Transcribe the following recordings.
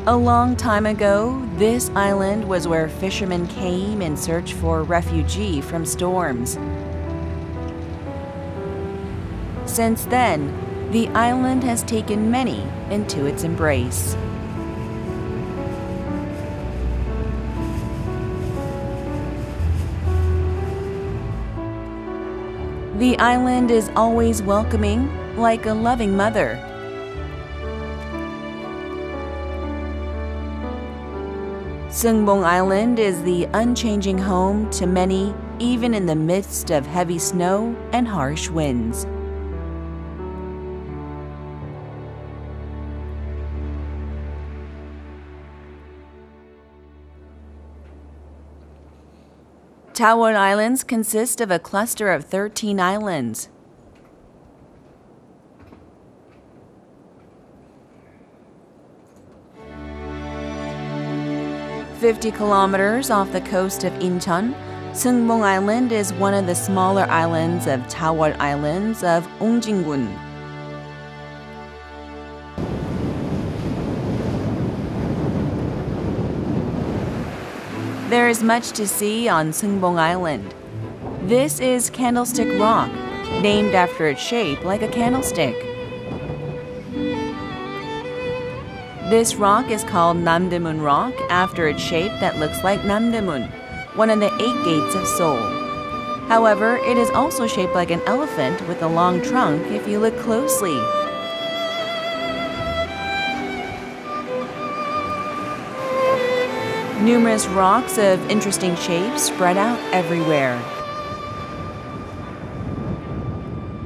A long time ago, this island was where fishermen came in search for refuge from storms. Since then, the island has taken many into its embrace. The island is always welcoming, like a loving mother. Seungbong Island is the unchanging home to many, even in the midst of heavy snow and harsh winds. Tawol Islands consist of a cluster of 13 islands. "50 kilometers off the coast of Incheon, Seungbong Island is one of the smaller islands of Tawol Islands of Ongjin. There is much to see on Seungbong Island. This is Candlestick Rock, named after its shape like a candlestick. This rock is called Namdaemun Rock after its shape that looks like Namdaemun, one of the 8 gates of Seoul. However, it is also shaped like an elephant with a long trunk if you look closely. Numerous rocks of interesting shapes spread out everywhere.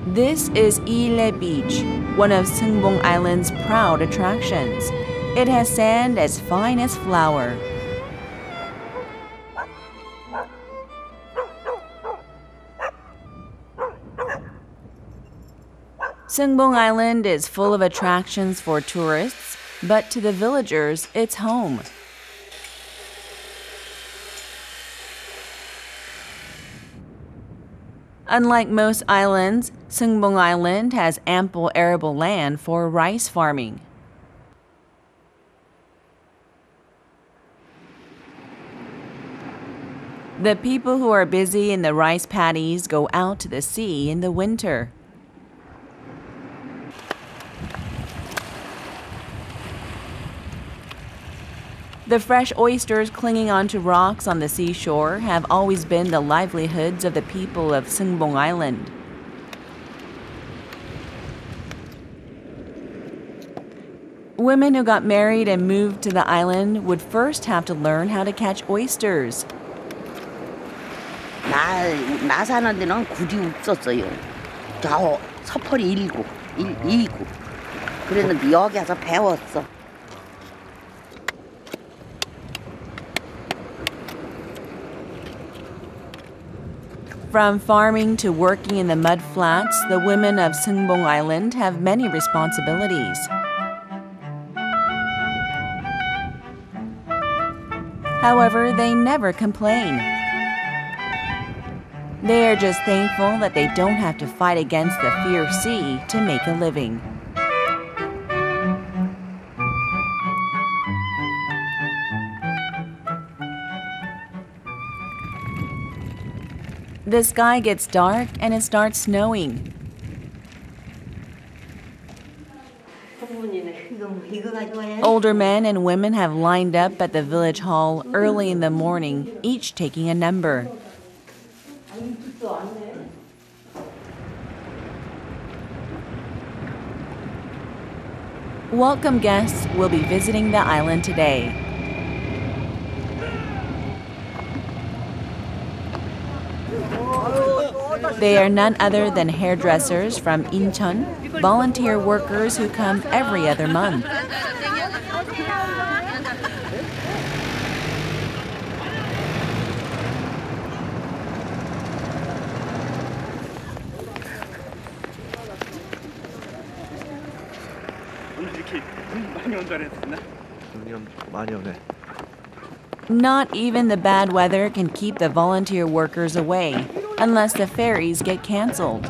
This is Ile Beach, one of Seungbong Island's proud attractions. It has sand as fine as flour. Seungbong Island is full of attractions for tourists, but to the villagers, it's home. Unlike most islands, Seungbong Island has ample arable land for rice farming. The people who are busy in the rice paddies go out to the sea in the winter. The fresh oysters clinging onto rocks on the seashore have always been the livelihoods of the people of Seungbong Island. Women who got married and moved to the island would first have to learn how to catch oysters. 나 사는 데는 굴이 없었어요. 저 서펄이 일고. 그랬는데 여기 와서 배웠어. From farming to working in the mud flats, the women of Seungbong Island have many responsibilities. However, they never complain. They are just thankful that they don't have to fight against the fierce sea to make a living. The sky gets dark and it starts snowing. Older men and women have lined up at the village hall early in the morning, each taking a number. Welcome guests will be visiting the island today. They are none other than hairdressers from Incheon, volunteer workers who come every other month. Not even the bad weather can keep the volunteer workers away, unless the ferries get canceled.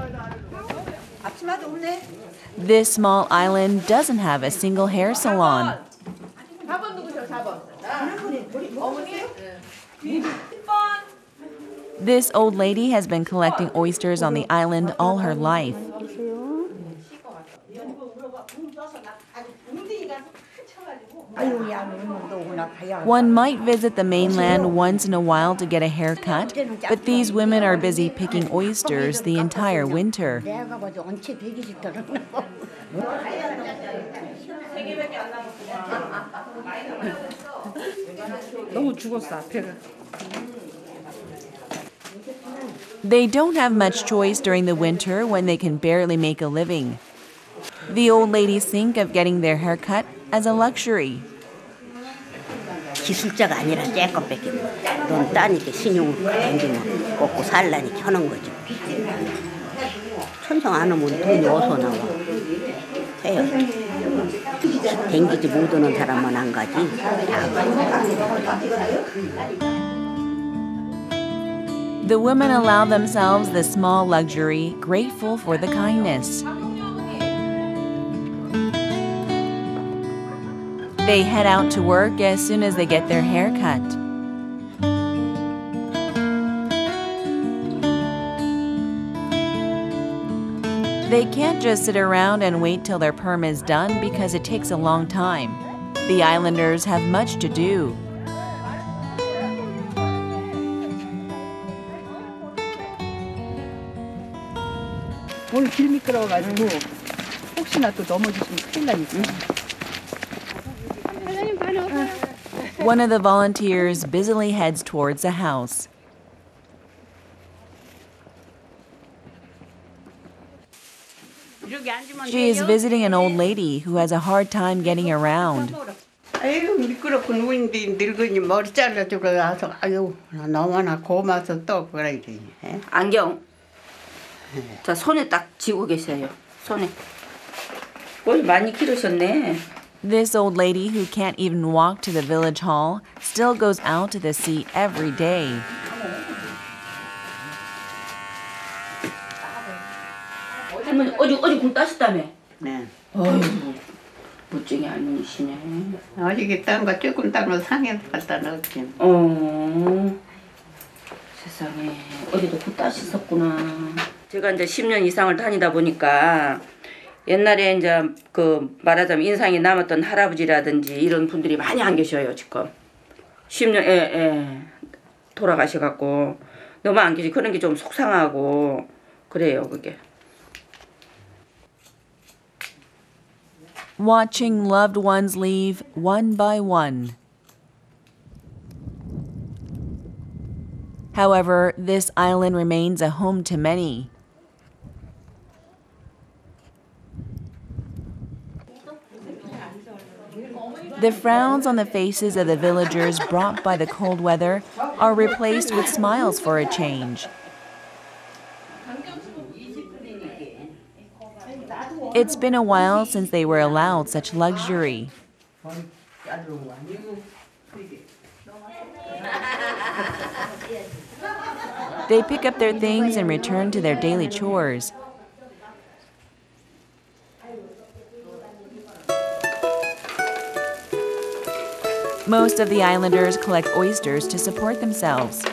This small island doesn't have a single hair salon. This old lady has been collecting oysters on the island all her life. One might visit the mainland once in a while to get a haircut, but these women are busy picking oysters the entire winter. They don't have much choice during the winter when they can barely make a living. The old ladies think of getting their hair cut as a luxury. 기술자가 아니라 쬐끔 뺏기고 돈 따니까 신용을 땡기면 먹고 살라니 켜는 거죠. 천성 안 하면 돈이 어디서 나와. 해요. 댕기지 못하는 사람만 안 가지. The women allow themselves this small luxury, grateful for the kindness. They head out to work as soon as they get their hair cut. They can't just sit around and wait till their perm is done because it takes a long time. The islanders have much to do. 오늘 길 미끄러워가지고 혹시나 또 넘어지시면 큰일 나니까. One of the volunteers busily heads towards a house. She is visiting an old lady who has a hard time getting around. 아유 미끄럽고 누군데 늙은이 머리 잘라주고 와서 아유 너무나 고마워서 또 그러지. 안경. 자 손에 딱 쥐고 계세요. 손에. 뭘 많이 기르셨네. This old lady who can't even walk to the village hall still goes out to the sea every day. 할머니 어디 굴 따셨다며? 네. 어휴 멋쟁이 할머니시네. 어저께 딴거 조금 딴거 상해 갖다 넣었지. 세상에 어디도 굴 따셨었구나. 제가 이제 10년 이상을 다니다 보니까 옛날에 이제 그 말하자면 인상이 남았던 할아버지라든지 이런 분들이 많이 안 계셔요 지금. 10년 돌아가셔갖고 너무 안 계시. 그런 게 좀 속상하고 그래요 그게. Watching loved ones leave one by one. However, this island remains a home to many. The frowns on the faces of the villagers brought by the cold weather are replaced with smiles for a change. It's been a while since they were allowed such luxury. They pick up their things and return to their daily chores. Most of the islanders collect oysters to support themselves.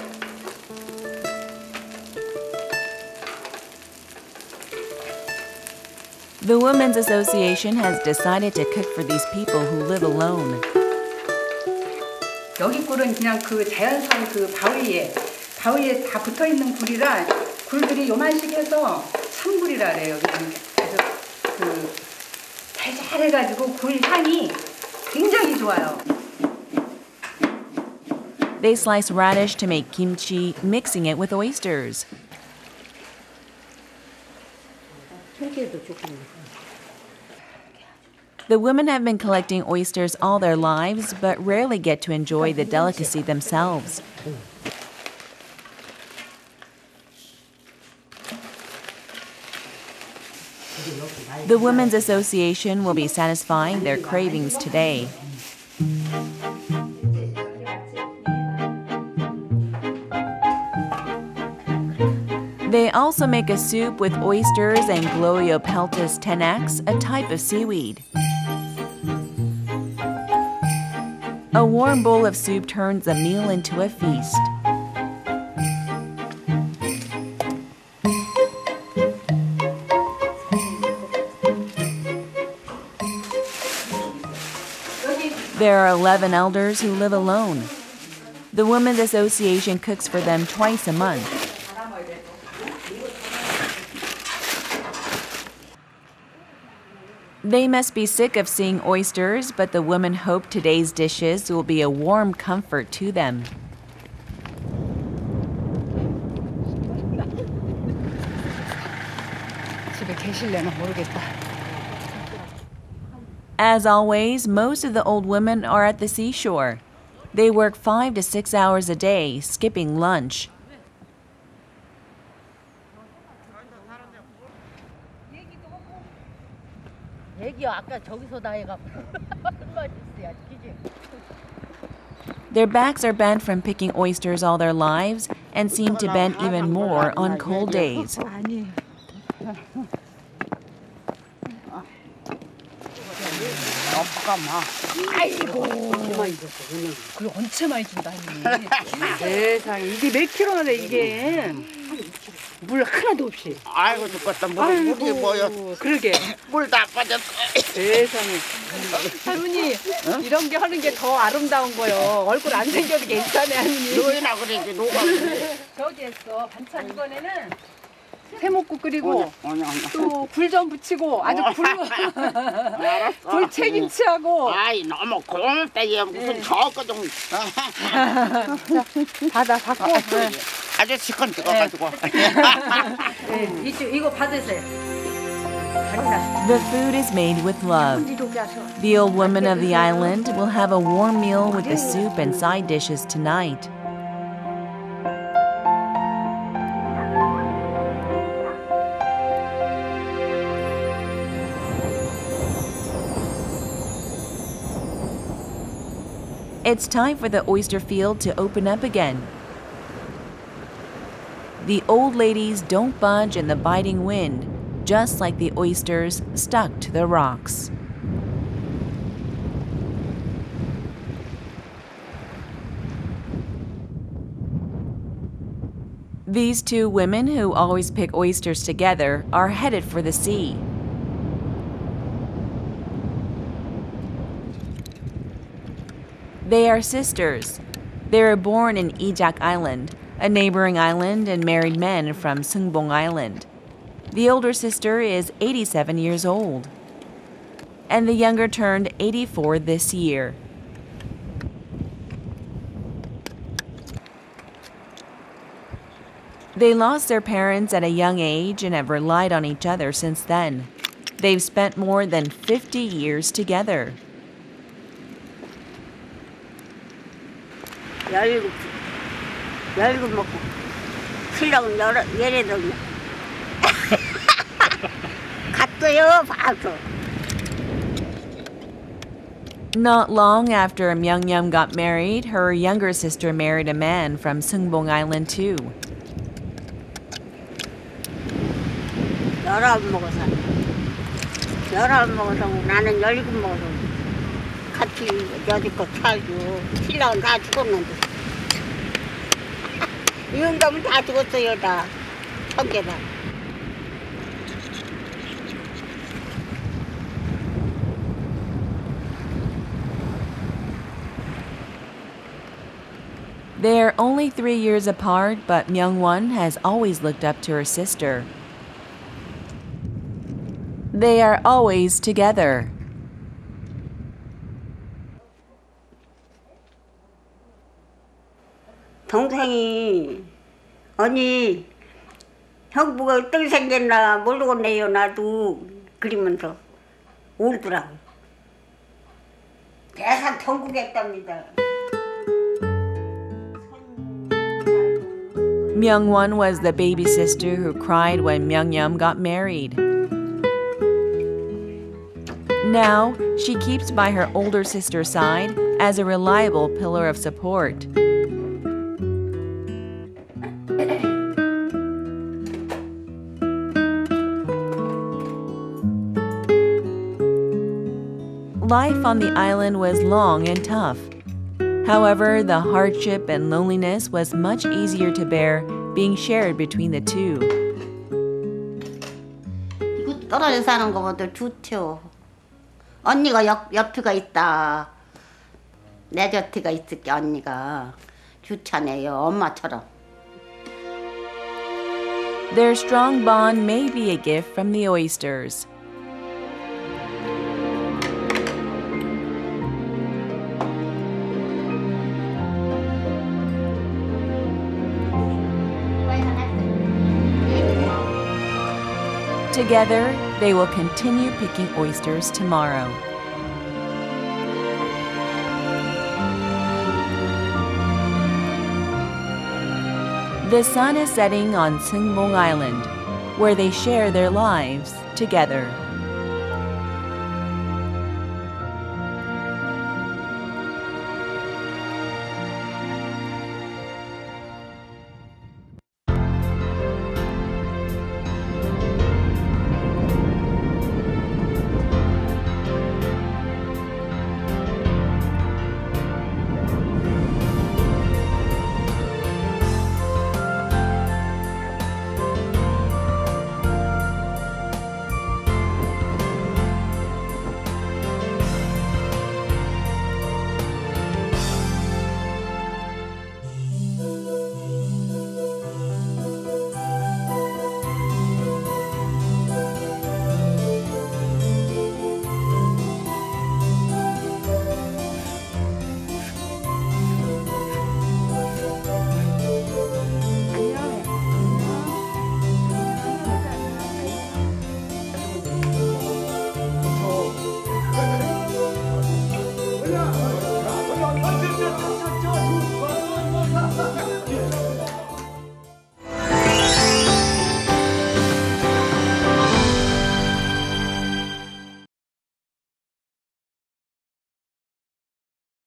The Women's Association has decided to cook for these people who live alone. 여기 굴은 그냥 그 자연산 그 바위에 다 붙어 있는 굴이라 굴들이 요만씩 해서 참굴이라 그래요. 그래서 그 달달해가지고 굴 향이 굉장히 좋아요. They slice radish to make kimchi, mixing it with oysters. The women have been collecting oysters all their lives, but rarely get to enjoy the delicacy themselves. The Women's Association will be satisfying their cravings today. They also make a soup with oysters and Gloriopeltis tenax, a type of seaweed. A warm bowl of soup turns a meal into a feast. There are 11 elders who live alone. The Women's Association cooks for them twice a month. They must be sick of seeing oysters, but the women hope today's dishes will be a warm comfort to them. 집에 계실려나 모르겠다. As always, most of the old women are at the seashore. They work 5 to 6 hours a day, skipping lunch. Their backs are bent from picking oysters all their lives and seem to bend even more on cold days. 아이고. 그걸 엄청 많이 준다 할머니. 세상에 이게 몇 킬로나 돼 이게. 물 하나도 없이. 아이고 죽겠다. 물이 뭐여. 그러게. 물 다 빠졌어. 세상에. 할머니 이런 게 하는 게 더 아름다운 거요. 얼굴 안 생겨도 괜찮아 할머니. 너희나 그러지 누가 그래. 저기 했어. 반찬 이번에는 해먹국 끓이고 또 굴 좀 붙이고 아주 굴 책임치하고. 아이 너무 고맙다 얘 무슨 저거 좀 받아 받고. 아저씨 건 찍어가지고. 이거 받으세요. The food is made with love. The old women of the island will have a warm meal with the soup and side dishes tonight. It's time for the oyster field to open up again. The old ladies don't budge in the biting wind, just like the oysters stuck to the rocks. These two women who always pick oysters together are headed for the sea. They are sisters. They were born in Ijak Island, a neighboring island, and married men from Seungbong Island. The older sister is 87 years old, and the younger turned 84 this year. They lost their parents at a young age and have relied on each other since then. They've spent more than 50 years together. 열고 먹고 신랑은 얘네들 갔어요 봐서. Not long after Myungyum got married, her younger sister married a man from Seungbong Island too. 19 먹어서 19 먹어서 나는 17 먹어서 같이 여지껏 살고 신랑은 다 죽었는데 이 영감은 다 죽었어요 다 청계다. They're only 3 years apart, but Myungwon has always looked up to her sister. They are always together. 동생이 언니 형부가 어떻게 생겼나 모르겠네요 나도 그리면서 울더라고. 대산 통곡했답니다. Myungwon was the baby sister who cried when Myungyum got married. Now, she keeps by her older sister's side as a reliable pillar of support. Life on the island was long and tough. However, the hardship and loneliness was much easier to bear being shared between the two. 이거 떨어져 사는 것보다 좋죠. 언니가 옆에가 있다. 내 곁에가 있을게 언니가 좋잖아요. 엄마처럼. Their strong bond may be a gift from the oysters. Together, they will continue picking oysters tomorrow. The sun is setting on Seungbong Island, where they share their lives together.